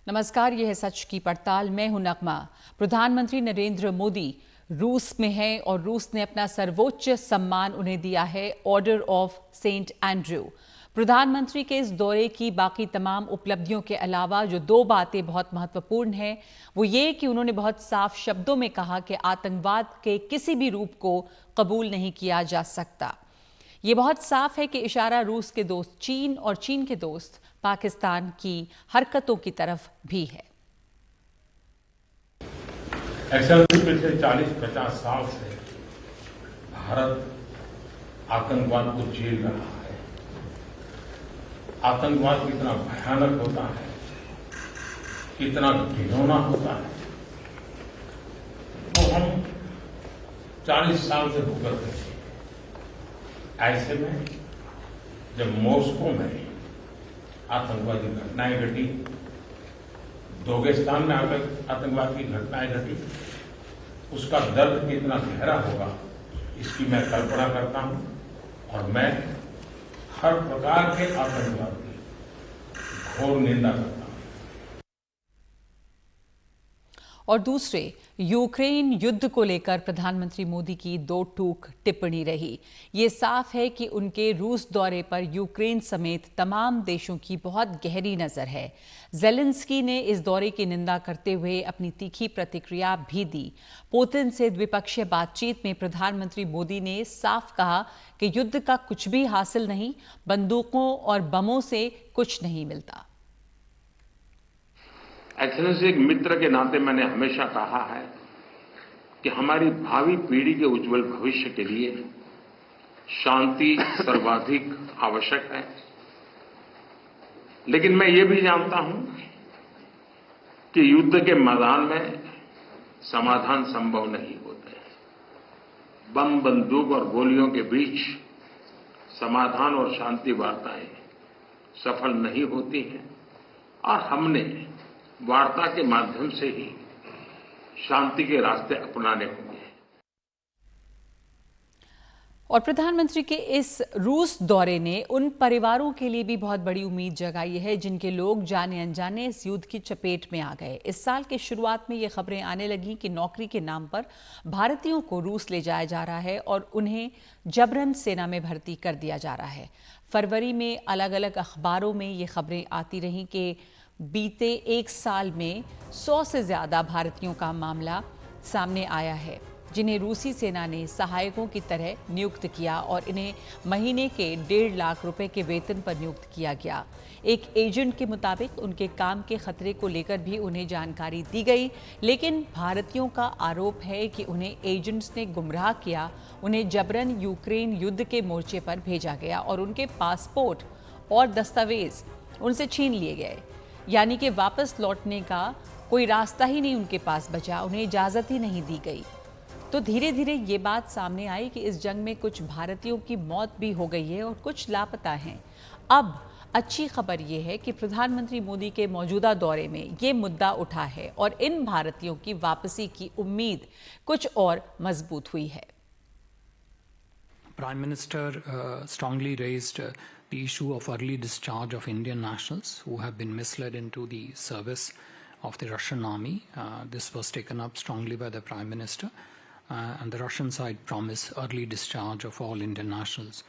नमस्कार, यह है सच की पड़ताल। मैं हूं नगमा। प्रधानमंत्री नरेंद्र मोदी रूस में हैं और रूस ने अपना सर्वोच्च सम्मान उन्हें दिया है, ऑर्डर ऑफ सेंट एंड्रयू। प्रधानमंत्री के इस दौरे की बाकी तमाम उपलब्धियों के अलावा जो दो बातें बहुत महत्वपूर्ण हैं वो ये कि उन्होंने बहुत साफ शब्दों में कहा कि आतंकवाद के किसी भी रूप को कबूल नहीं किया जा सकता। ये बहुत साफ है कि इशारा रूस के दोस्त चीन और चीन के दोस्त पाकिस्तान की हरकतों की तरफ भी है। पिछले 40-50 साल से भारत आतंकवाद को झेल रहा है। आतंकवाद कितना भयानक होता है, कितना घिनौना होता है, तो हम 40 साल से भुगत रहे हैं। ऐसे में जब मॉस्को में आतंकवादी घटनाएं घटी, दागिस्तान में आतंकवाद की घटनाएं घटी, उसका दर्द कितना गहरा होगा इसकी मैं कल्पना करता हूं और मैं हर प्रकार के आतंकवाद की घोर निंदा करता हूं। और दूसरे, यूक्रेन युद्ध को लेकर प्रधानमंत्री मोदी की दो टूक टिप्पणी रही। ये साफ है कि उनके रूस दौरे पर यूक्रेन समेत तमाम देशों की बहुत गहरी नजर है। ज़ेलेंस्की ने इस दौरे की निंदा करते हुए अपनी तीखी प्रतिक्रिया भी दी। पुतिन से द्विपक्षीय बातचीत में प्रधानमंत्री मोदी ने साफ कहा कि युद्ध का कुछ भी हासिल नहीं, बंदूकों और बमों से कुछ नहीं मिलता। एक्सेलेंसी, एक मित्र के नाते मैंने हमेशा कहा है कि हमारी भावी पीढ़ी के उज्जवल भविष्य के लिए शांति सर्वाधिक आवश्यक है, लेकिन मैं ये भी जानता हूं कि युद्ध के मैदान में समाधान संभव नहीं होते। बम, बंदूक और गोलियों के बीच समाधान और शांति वार्ताएं सफल नहीं होती हैं और हमने वार्ता के माध्यम से ही शांति के रास्ते अपनाने होंगे। और प्रधानमंत्री के इस रूस दौरे ने उन परिवारों के लिए भी बहुत बड़ी उम्मीद जगाई है जिनके लोग जाने अनजाने इस युद्ध की चपेट में आ गए। इस साल के शुरुआत में ये खबरें आने लगी कि नौकरी के नाम पर भारतीयों को रूस ले जाया जा रहा है और उन्हें जबरन सेना में भर्ती कर दिया जा रहा है। फरवरी में अलग अलग अखबारों में ये खबरें आती रहीं कि बीते एक साल में 100 से ज्यादा भारतीयों का मामला सामने आया है जिन्हें रूसी सेना ने सहायकों की तरह नियुक्त किया और इन्हें महीने के 1.5 लाख रुपए के वेतन पर नियुक्त किया गया। एक एजेंट के मुताबिक उनके काम के खतरे को लेकर भी उन्हें जानकारी दी गई, लेकिन भारतीयों का आरोप है कि उन्हें एजेंट्स ने गुमराह किया, उन्हें जबरन यूक्रेन युद्ध के मोर्चे पर भेजा गया और उनके पासपोर्ट और दस्तावेज उनसे छीन लिए गए। यानी कि वापस लौटने का कोई रास्ता ही नहीं उनके पास बचा, उन्हें इजाजत ही नहीं दी गई। तो धीरे धीरे ये बात सामने आई कि इस जंग में कुछ भारतीयों की मौत भी हो गई है और कुछ लापता हैं। अब अच्छी खबर ये है कि प्रधानमंत्री मोदी के मौजूदा दौरे में ये मुद्दा उठा है और इन भारतीयों की वापसी की उम्मीद कुछ और मजबूत हुई है। Prime Minister strongly raised the issue of early discharge of Indian nationals who have been misled into the service of the Russian army. This was taken up strongly by the Prime Minister, and the Russian side promised early discharge of all Indian nationals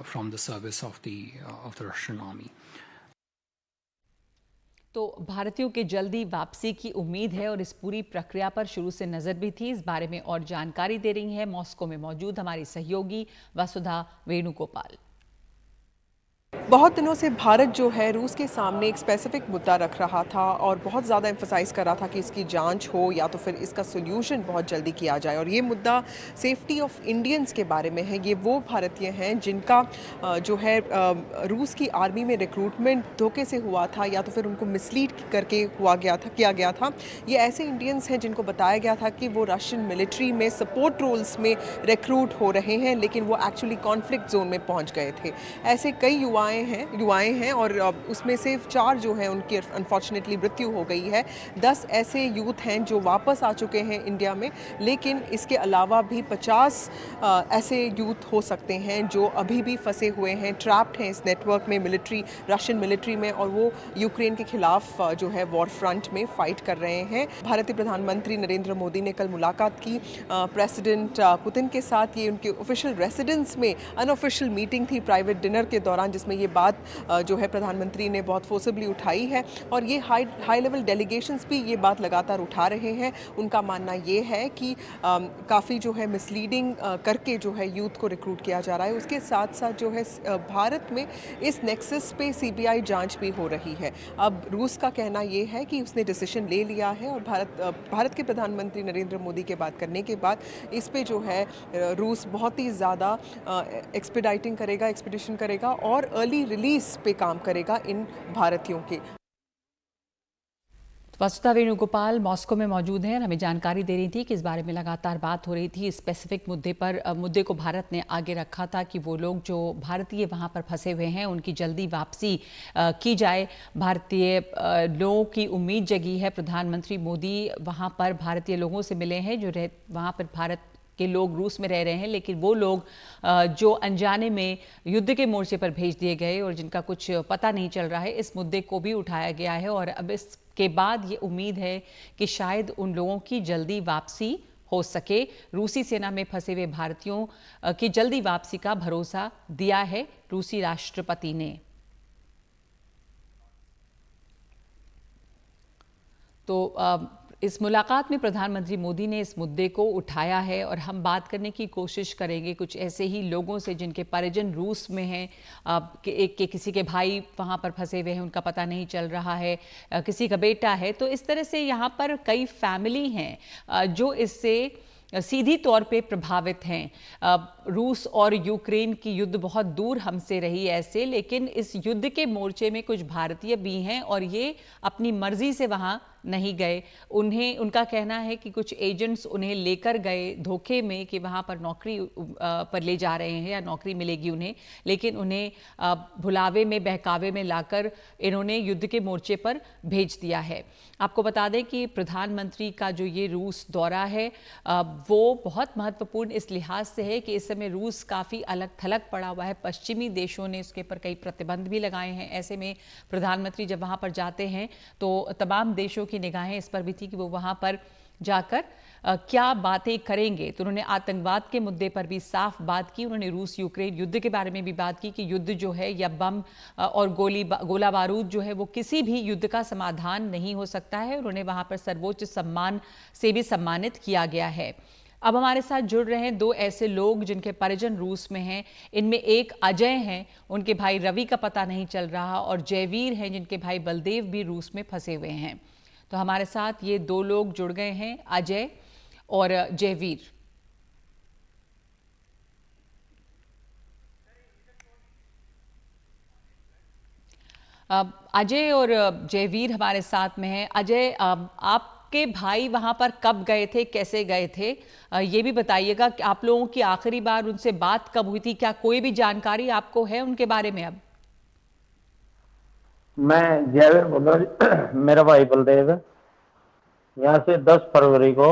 from the service of the Russian army. तो भारतीयों के जल्दी वापसी की उम्मीद है और इस पूरी प्रक्रिया पर शुरू से नजर भी थी। इस बारे में और जानकारी दे रही हैं मॉस्को में मौजूद हमारी सहयोगी वसुधा वेणुगोपाल। बहुत दिनों से भारत जो है रूस के सामने एक स्पेसिफिक मुद्दा रख रहा था और बहुत ज़्यादा एम्फसाइज़ कर रहा था कि इसकी जांच हो या तो फिर इसका सोल्यूशन बहुत जल्दी किया जाए। और ये मुद्दा सेफ्टी ऑफ इंडियंस के बारे में है। ये वो भारतीय हैं जिनका जो है रूस की आर्मी में रिक्रूटमेंट धोखे से हुआ था या तो फिर उनको मिसलीड करके किया गया था। ये ऐसे इंडियंस हैं जिनको बताया गया था कि वो रशियन मिलिट्री में सपोर्ट रोल्स में रिक्रूट हो रहे हैं, लेकिन वो एक्चुअली कॉन्फ्लिक्ट जोन में पहुँच गए थे। ऐसे कई युवाएँ युवाएं हैं और उसमें से 4 जो हैं उनकी अनफॉर्चुनेटली मृत्यु हो गई है। 10 ऐसे यूथ हैं जो वापस आ चुके हैं इंडिया में, लेकिन इसके अलावा भी 50 ऐसे यूथ हो सकते हैं जो अभी भी फंसे हुए हैं, ट्रैप्ड हैं इस नेटवर्क में, रशियन मिलिट्री में, और वो यूक्रेन के खिलाफ जो है वॉर फ्रंट में फाइट कर रहे हैं। भारतीय प्रधानमंत्री नरेंद्र मोदी ने कल मुलाकात की प्रेसिडेंट पुतिन के साथ। ये उनके ऑफिशियल रेसिडेंस में अनऑफिशियल मीटिंग थी प्राइवेट डिनर के दौरान, जिसमें ये बात जो है प्रधानमंत्री ने बहुत फोर्सबली उठाई है, और ये हाई लेवल डेलीगेशंस भी ये बात लगातार उठा रहे हैं। उनका मानना ये है कि काफ़ी जो है मिसलीडिंग करके जो है यूथ को रिक्रूट किया जा रहा है। उसके साथ साथ जो है भारत में इस नेक्सस पे सीबीआई जांच भी हो रही है। अब रूस का कहना ये है कि उसने डिसीजन ले लिया है, और भारत के प्रधानमंत्री नरेंद्र मोदी के बात करने के बाद इस पे जो है रूस बहुत ही ज़्यादा एक्सपेडिशन करेगा और अर्ली रिलीज पे काम करेगा इन भारतीयों के। वसुधा वेणुगोपाल मॉस्को में मौजूद हैं और हमें जानकारी दे रही थी कि इस बारे में लगातार बात हो रही थी। स्पेसिफिक मुद्दे को भारत ने आगे रखा था कि वो लोग जो भारतीय वहाँ पर फंसे हुए हैं उनकी जल्दी वापसी की जाए। भारतीय लोगों की उम्मीद जगी है। प्रधानमंत्री मोदी वहाँ पर भारतीय लोगों से मिले हैं जो वहाँ पर भारत के लोग रूस में रह रहे हैं, लेकिन वो लोग जो अनजाने में युद्ध के मोर्चे पर भेज दिए गए और जिनका कुछ पता नहीं चल रहा है, इस मुद्दे को भी उठाया गया है। और अब इसके बाद ये उम्मीद है कि शायद उन लोगों की जल्दी वापसी हो सके। रूसी सेना में फंसे हुए भारतीयों की जल्दी वापसी का भरोसा दिया है रूसी राष्ट्रपति ने। तो इस मुलाकात में प्रधानमंत्री मोदी ने इस मुद्दे को उठाया है और हम बात करने की कोशिश करेंगे कुछ ऐसे ही लोगों से जिनके परिजन रूस में हैं। किसी के भाई वहाँ पर फंसे हुए हैं, उनका पता नहीं चल रहा है, किसी का बेटा है। तो इस तरह से यहाँ पर कई फैमिली हैं जो इससे सीधी तौर पे प्रभावित हैं। रूस और यूक्रेन की युद्ध बहुत दूर हमसे रही ऐसे, लेकिन इस युद्ध के मोर्चे में कुछ भारतीय भी हैं और ये अपनी मर्जी से वहाँ नहीं गए। उनका कहना है कि कुछ एजेंट्स उन्हें लेकर गए धोखे में कि वहाँ पर नौकरी पर ले जा रहे हैं या नौकरी मिलेगी उन्हें, लेकिन उन्हें भुलावे में बहकावे में लाकर इन्होंने युद्ध के मोर्चे पर भेज दिया है। आपको बता दें कि प्रधानमंत्री का जो ये रूस दौरा है वो बहुत महत्वपूर्ण इस लिहाज से है कि इस समय रूस काफ़ी अलग थलग पड़ा हुआ है। पश्चिमी देशों ने इसके ऊपर कई प्रतिबंध भी लगाए हैं। ऐसे में प्रधानमंत्री जब वहाँ पर जाते हैं तो तमाम देशों की निगाहें इस पर भी थी कि वो वहाँ पर जाकर क्या बातें करेंगे। तो उन्होंने आतंकवाद के मुद्दे पर भी साफ बात की। उन्होंने रूस यूक्रेन युद्ध के बारे में भी बात की कि युद्ध जो है या बम और गोला बारूद जो है वो किसी भी युद्ध का समाधान नहीं हो सकता है। उन्होंने वहाँ पर सर्वोच्च सम्मान से भी सम्मानित किया गया है। अब हमारे साथ जुड़ रहे हैं 2 ऐसे लोग जिनके परिजन रूस में हैं। इनमें एक अजय हैं, उनके भाई रवि का पता नहीं चल रहा, और जयवीर हैं जिनके भाई बलदेव भी रूस में फंसे हुए हैं। तो हमारे साथ ये 2 लोग जुड़ गए हैं, अजय और जयवीर। अजय और जयवीर हमारे साथ में हैं। अजय, आपके भाई वहां पर कब गए थे, कैसे गए थे, ये भी बताइएगा कि आप लोगों की आखिरी बार उनसे बात कब हुई थी, क्या कोई भी जानकारी आपको है उनके बारे में? अब मैं जयवीर बोल रहा हूँ। मेरा भाई बलदेव यहाँ से 10 फरवरी को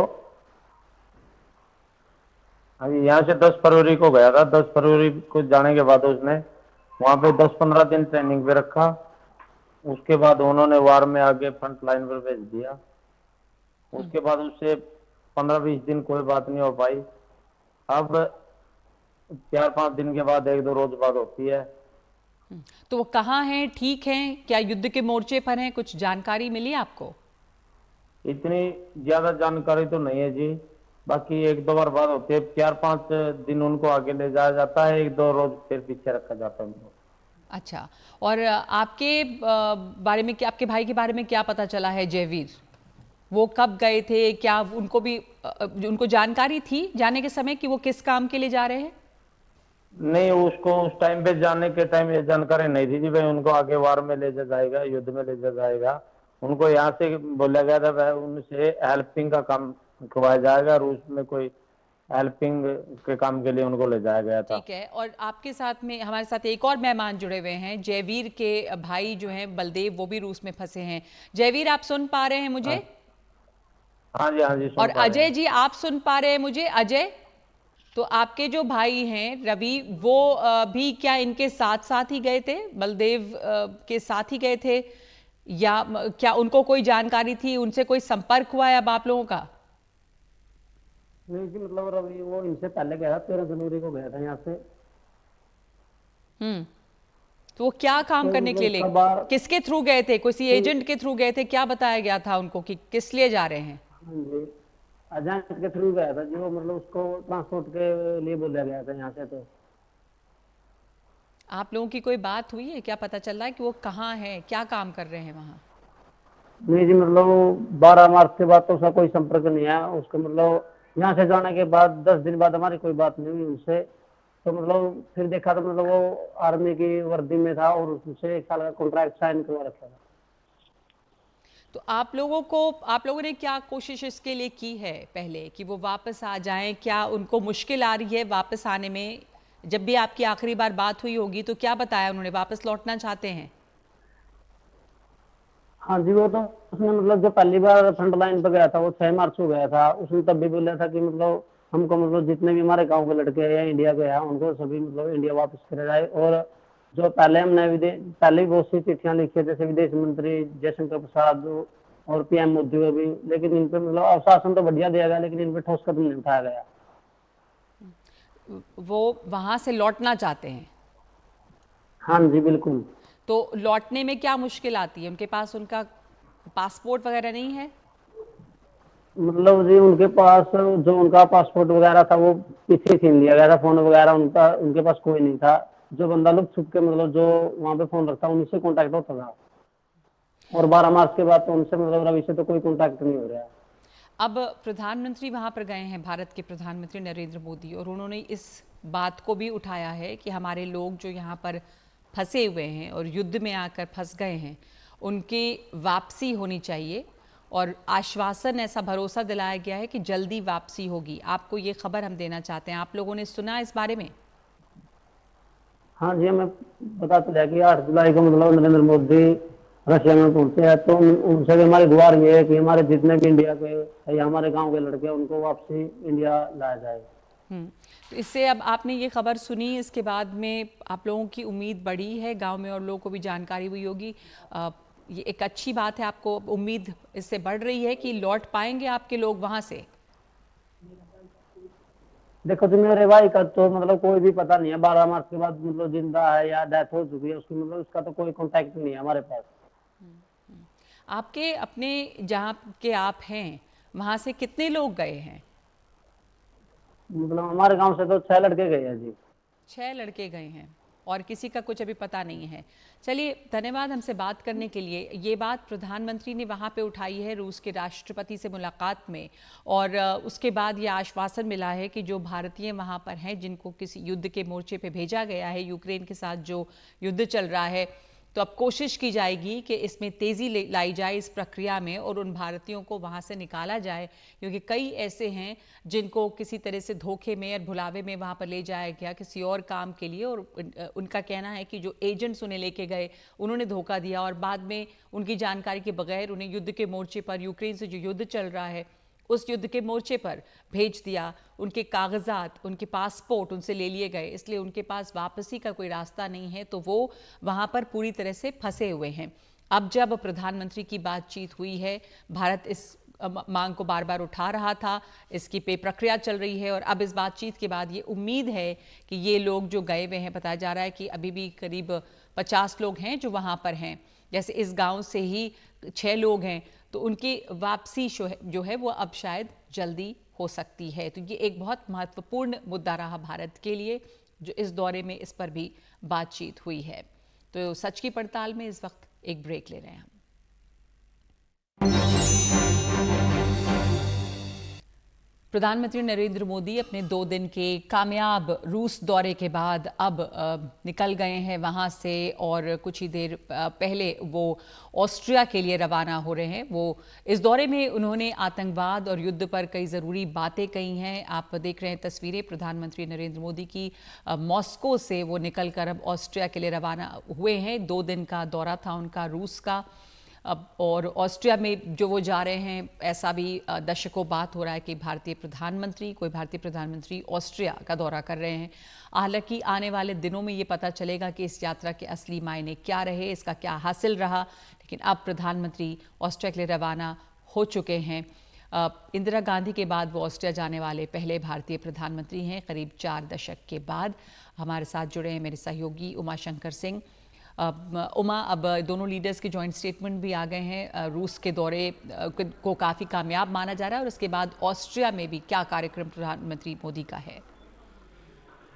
अभी यहाँ से 10 फरवरी को गया था। 10 फरवरी को जाने के बाद उसने वहाँ पे 10-15 दिन ट्रेनिंग पे रखा। उसके बाद उन्होंने वार में आगे फ्रंट लाइन पर भेज दिया। उसके बाद उससे 15-20 दिन कोई बात नहीं हो पाई। अब 4-5 दिन के बाद 1-2 रोज बात होती है। तो वो कहाँ हैं, ठीक हैं, क्या युद्ध के मोर्चे पर हैं? कुछ जानकारी मिली आपको? इतनी ज्यादा जानकारी तो नहीं है जी, बाकी 1-2 बार बात होती है। 4-5 दिन उनको आगे ले जाया जाता है, 1-2 रोज फिर पीछे रखा जाता है उनको। अच्छा, और आपके बारे में क्या, आपके भाई के बारे में क्या पता चला है जयवीर? वो कब गए थे, क्या उनको जानकारी थी जाने के समय कि वो किस काम के लिए जा रहे हैं? नहीं, उसको उस टाइम पे जाने के टाइम ये जानकारी नहीं थी जी भाई उनको आगे वार में ले जाएगा, युद्ध में ले जाएगा। उनको यहाँ से बोला गया था भाई उनसे हेल्पिंग का काम करवाया जाएगा। रूस में कोई हेल्पिंग के काम के लिए उनको ले जाया गया था। ठीक है, और आपके साथ में हमारे साथ एक और मेहमान जुड़े हुए हैं, जयवीर के भाई जो हैं बलदेव, वो भी रूस में फंसे हैं। जयवीर, आप सुन पा रहे हैं मुझे? हाँ जी, हाँ जी, सुन और पा रहे अजय हैं। जी, आप सुन पा रहे हैं मुझे? अजय, तो आपके जो भाई हैं रवि, वो भी क्या इनके साथ साथ ही गए थे, बलदेव के साथ ही गए थे, या क्या उनको कोई जानकारी थी, उनसे कोई संपर्क हुआ है अब आप लोगों का? नहीं जी, मतलब रवि वो इनसे पहले गया था, 13 जनवरी को गया था यहाँ से। हम्म। तो वो क्या काम तो करने के मतलब लिए, उसका बार किसके थ्रू गए थे? किसी एजेंट के थ्रू गए थे? क्या बताया गया था उनको कि किस लिए जा रहे हैं? हाँ जी, एजेंट के थ्रू गया था जी वो, मतलब उसको ट्रांसपोर्ट के लिए बोला गया था यहाँ से। तो आप लोगों की कोई बात हुई है? क्या पता चल रहा है कि वो कहाँ है, क्या काम कर रहे हैं वहाँ? नहीं जी, मतलब 12 मार्च के बाद तो उसका कोई संपर्क नहीं आया उसका, मतलब यहाँ से जाने के बाद 10 दिन बाद हमारी कोई बात नहीं हुई उनसे। तो मतलब फिर देखा तो मतलब वो आर्मी की वर्दी में था और उससे 1 साल का कॉन्ट्रैक्ट साइन करवा रखा था। तो आप लोगों ने क्या कोशिश इसके लिए की है पहले कि वो वापस आ जाएं? क्या उनको मुश्किल आ रही है वापस आने में? जब भी आपकी आखिरी बार बात हुई होगी तो क्या बताया उन्होंने, वापस लौटना चाहते हैं? हाँ जी, वो तो उसने मतलब जो पहली बार फ्रंट लाइन पे गया था वो 6 मार्च को गया था, उसने तब भी बोला था कि मतलब हमको मतलब जितने भी हमारे गांव के लड़के हैं या इंडिया के हैं उनको सभी मतलब इंडिया वापस करा जाए। और जो पहले हमने पहले भी बहुत सी चिट्ठियां लिखी है, जैसे विदेश मंत्री जयशंकर प्रसाद और पीएम मोदी को भी, लेकिन इन पे मतलब आश्वासन तो बढ़िया दिया गया लेकिन इन पे ठोस कदम नहीं उठाया गया। वो वहां से लौटना चाहते हैं? हाँ जी, बिल्कुल। तो लौटने में क्या मुश्किल आती है? उनके पास उनका पासपोर्ट वगैरह नहीं है? मतलब जी उनके पास जो उनका पासपोर्ट वगैरह था वो पीछे छीन लिया गया था, फोन वगैरह उनका उनके पास कोई नहीं था। जो बंदा लोग छुप के मतलब जो वहाँ पे फोन रखता उनसे कांटेक्ट होता था। और 12 मार्च के बाद तो उनसे मतलब रवि से तो कोई कांटेक्ट नहीं हो रहा है। अब प्रधानमंत्री वहां पर गए हैं, भारत के प्रधानमंत्री नरेंद्र मोदी, और उन्होंने इस बात को भी उठाया है कि हमारे लोग जो यहाँ पर फंसे हुए हैं और युद्ध में आकर फंस गए हैं, उनकी वापसी होनी चाहिए, और आश्वासन, ऐसा भरोसा दिलाया गया है कि जल्दी वापसी होगी। आपको ये खबर हम देना चाहते हैं, आप लोगों ने सुना इस बारे में? हाँ जी, हमें पता चला कि 8 जुलाई को मतलब नरेंद्र मोदी रशिया में पहुंचे हैं। तो उनसे भी हमारी गुहार ये है कि हमारे जितने भी इंडिया के या हमारे गांव के लड़के हैं उनको वापसी इंडिया लाया जाए। तो इससे, अब आपने ये खबर सुनी, इसके बाद में आप लोगों की उम्मीद बढ़ी है, गांव में और लोगों को भी जानकारी हुई होगी। ये एक अच्छी बात है, आपको उम्मीद इससे बढ़ रही है कि लौट पाएंगे आपके लोग वहां से? देखो जी, मेरे भाई का तो मतलब कोई भी पता नहीं है 12 मार्च के बाद, मतलब जिंदा है या डेथ हो चुकी है उसकी, मतलब उसका तो कोई कांटेक्ट नहीं है हमारे पास। आपके अपने जहाँ के आप हैं वहां से कितने लोग गए हैं? मतलब हमारे गांव से तो 6 लड़के गए हैं जी। 6 लड़के गए हैं और किसी का कुछ अभी पता नहीं है। चलिए, धन्यवाद हमसे बात करने के लिए। ये बात प्रधानमंत्री ने वहाँ पे उठाई है रूस के राष्ट्रपति से मुलाकात में, और उसके बाद ये आश्वासन मिला है कि जो भारतीय वहाँ पर हैं, जिनको किसी युद्ध के मोर्चे पे भेजा गया है, यूक्रेन के साथ जो युद्ध चल रहा है, तो अब कोशिश की जाएगी कि इसमें तेज़ी लाई जाए इस प्रक्रिया में, और उन भारतीयों को वहाँ से निकाला जाए, क्योंकि कई ऐसे हैं जिनको किसी तरह से धोखे में और भुलावे में वहाँ पर ले जाया गया किसी और काम के लिए, और उनका कहना है कि जो एजेंट्स उन्हें लेके गए उन्होंने धोखा दिया, और बाद में उनकी जानकारी के बगैर उन्हें युद्ध के मोर्चे पर, यूक्रेन से जो युद्ध चल रहा है उस युद्ध के मोर्चे पर भेज दिया। उनके कागजात, उनके पासपोर्ट उनसे ले लिए गए, इसलिए उनके पास वापसी का कोई रास्ता नहीं है, तो वो वहाँ पर पूरी तरह से फंसे हुए हैं। अब जब प्रधानमंत्री की बातचीत हुई है, भारत इस मांग को बार बार उठा रहा था, इसकी पे प्रक्रिया चल रही है, और अब इस बातचीत के बाद ये उम्मीद है कि ये लोग जो गए हुए हैं, बताया जा रहा है कि अभी भी करीब 50 लोग हैं जो वहाँ पर हैं, जैसे इस गांव से ही 6 लोग हैं, तो उनकी वापसी जो है वो अब शायद जल्दी हो सकती है। तो ये एक बहुत महत्वपूर्ण मुद्दा रहा भारत के लिए, जो इस दौरे में इस पर भी बातचीत हुई है। तो सच की पड़ताल में इस वक्त एक ब्रेक ले रहे हैं हम। प्रधानमंत्री नरेंद्र मोदी अपने 2 दिन के कामयाब रूस दौरे के बाद अब निकल गए हैं वहां से और कुछ ही देर पहले वो ऑस्ट्रिया के लिए रवाना हो रहे हैं। वो इस दौरे में उन्होंने आतंकवाद और युद्ध पर कई ज़रूरी बातें कही हैं। आप देख रहे हैं तस्वीरें प्रधानमंत्री नरेंद्र मोदी की मॉस्को से वो निकलकर अब ऑस्ट्रिया के लिए रवाना हुए हैं। 2 दिन का दौरा था उनका रूस का। अब और ऑस्ट्रिया में जो वो जा रहे हैं, ऐसा भी दशकों बात हो रहा है कि कोई भारतीय प्रधानमंत्री ऑस्ट्रिया का दौरा कर रहे हैं। हालांकि आने वाले दिनों में ये पता चलेगा कि इस यात्रा के असली मायने क्या रहे, इसका क्या हासिल रहा। लेकिन अब प्रधानमंत्री ऑस्ट्रिया के लिए रवाना हो चुके हैं। इंदिरा गांधी के बाद वो ऑस्ट्रिया जाने वाले पहले भारतीय प्रधानमंत्री हैं। करीब 4 दशक के बाद हमारे साथ जुड़े हैं मेरे सहयोगी उमा शंकर सिंह। उमा, अब दोनों लीडर्स के जॉइंट स्टेटमेंट भी आ गए हैं। रूस के दौरे को काफ़ी कामयाब माना जा रहा है और उसके बाद ऑस्ट्रिया में भी क्या कार्यक्रम प्रधानमंत्री मोदी का है?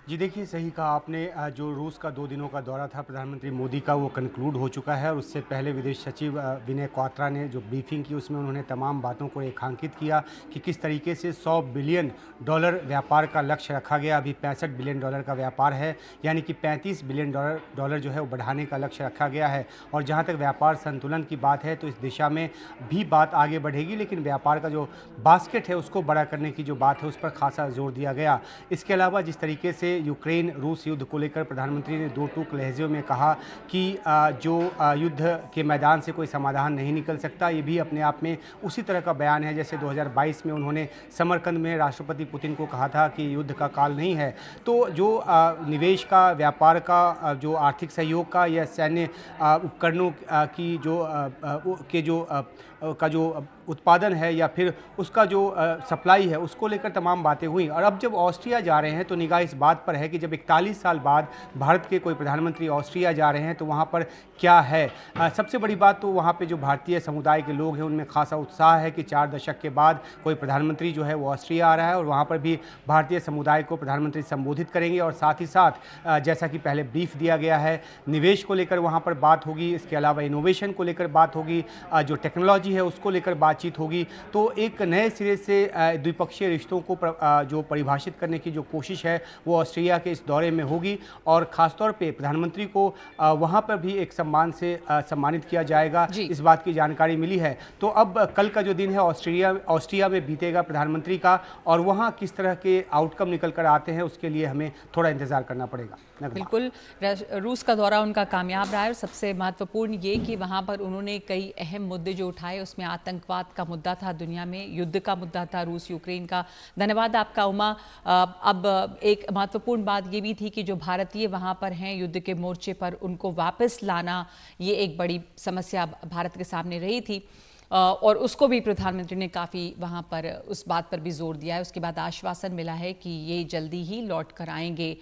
जी देखिए, सही कहा आपने। जो रूस का 2 दिनों का दौरा था प्रधानमंत्री मोदी का, वो कंक्लूड हो चुका है और उससे पहले विदेश सचिव विनय क्वात्रा ने जो ब्रीफिंग की उसमें उन्होंने तमाम बातों को रेखांकित किया कि किस तरीके से $100 बिलियन व्यापार का लक्ष्य रखा गया। अभी $65 बिलियन का व्यापार है, यानी कि $35 बिलियन जो है वो बढ़ाने का लक्ष्य रखा गया है। और जहाँ तक व्यापार संतुलन की बात है तो इस दिशा में भी बात आगे बढ़ेगी, लेकिन व्यापार का जो बास्केट है उसको बड़ा करने की जो बात है उस पर खासा जोर दिया गया। इसके अलावा जिस तरीके से यूक्रेन रूस युद्ध को लेकर प्रधानमंत्री ने 2 टूक लहजे में कहा कि जो युद्ध के मैदान से कोई समाधान नहीं निकल सकता, ये भी अपने आप में उसी तरह का बयान है जैसे 2022 में उन्होंने समरकंद में राष्ट्रपति पुतिन को कहा था कि युद्ध का काल नहीं है। तो जो निवेश का, व्यापार का, जो आर्थिक सहयोग का या सैन्य उपकरणों की जो उत्पादन है या फिर उसका जो सप्लाई है उसको लेकर तमाम बातें हुई। और अब जब ऑस्ट्रिया जा रहे हैं तो निगाह इस बात पर है कि जब 41 साल बाद भारत के कोई प्रधानमंत्री ऑस्ट्रिया जा रहे हैं तो वहाँ पर क्या है। सबसे बड़ी बात तो वहाँ पे जो भारतीय समुदाय के लोग हैं उनमें खासा उत्साह है कि 4 दशक के बाद कोई प्रधानमंत्री जो है वो ऑस्ट्रिया आ रहा है और वहाँ पर भी भारतीय समुदाय को प्रधानमंत्री संबोधित करेंगे। और साथ ही साथ जैसा कि पहले ब्रीफ दिया गया है, निवेश को लेकर वहाँ पर बात होगी, इसके अलावा इनोवेशन को लेकर बात होगी, जो टेक्नोलॉजी है उसको लेकर बातचीत होगी। तो एक नए सिरे से द्विपक्षीय रिश्तों को जो परिभाषित करने की जो कोशिश है वो ऑस्ट्रिया के इस दौरे में होगी। और ख़ासतौर पे प्रधानमंत्री को वहाँ पर भी एक सम्मान से सम्मानित किया जाएगा, इस बात की जानकारी मिली है। तो अब कल का जो दिन है ऑस्ट्रिया में बीतेगा प्रधानमंत्री का, और वहाँ किस तरह के आउटकम निकल कर आते हैं उसके लिए हमें थोड़ा इंतज़ार करना पड़ेगा। बिल्कुल, रूस का दौरा उनका कामयाब रहा है और सबसे महत्वपूर्ण ये कि वहाँ पर उन्होंने कई अहम मुद्दे जो उठाए, उसमें आतंकवाद का मुद्दा था, दुनिया में युद्ध का मुद्दा था, रूस यूक्रेन का। धन्यवाद आपका उमा। अब एक महत्वपूर्ण बात ये भी थी कि जो भारतीय वहाँ पर हैं युद्ध के मोर्चे पर, उनको वापस लाना ये एक बड़ी समस्या भारत के सामने रही थी और उसको भी प्रधानमंत्री ने काफ़ी वहाँ पर उस बात पर भी जोर दिया है। उसके बाद आश्वासन मिला है कि ये जल्दी ही लौट कर आएंगे।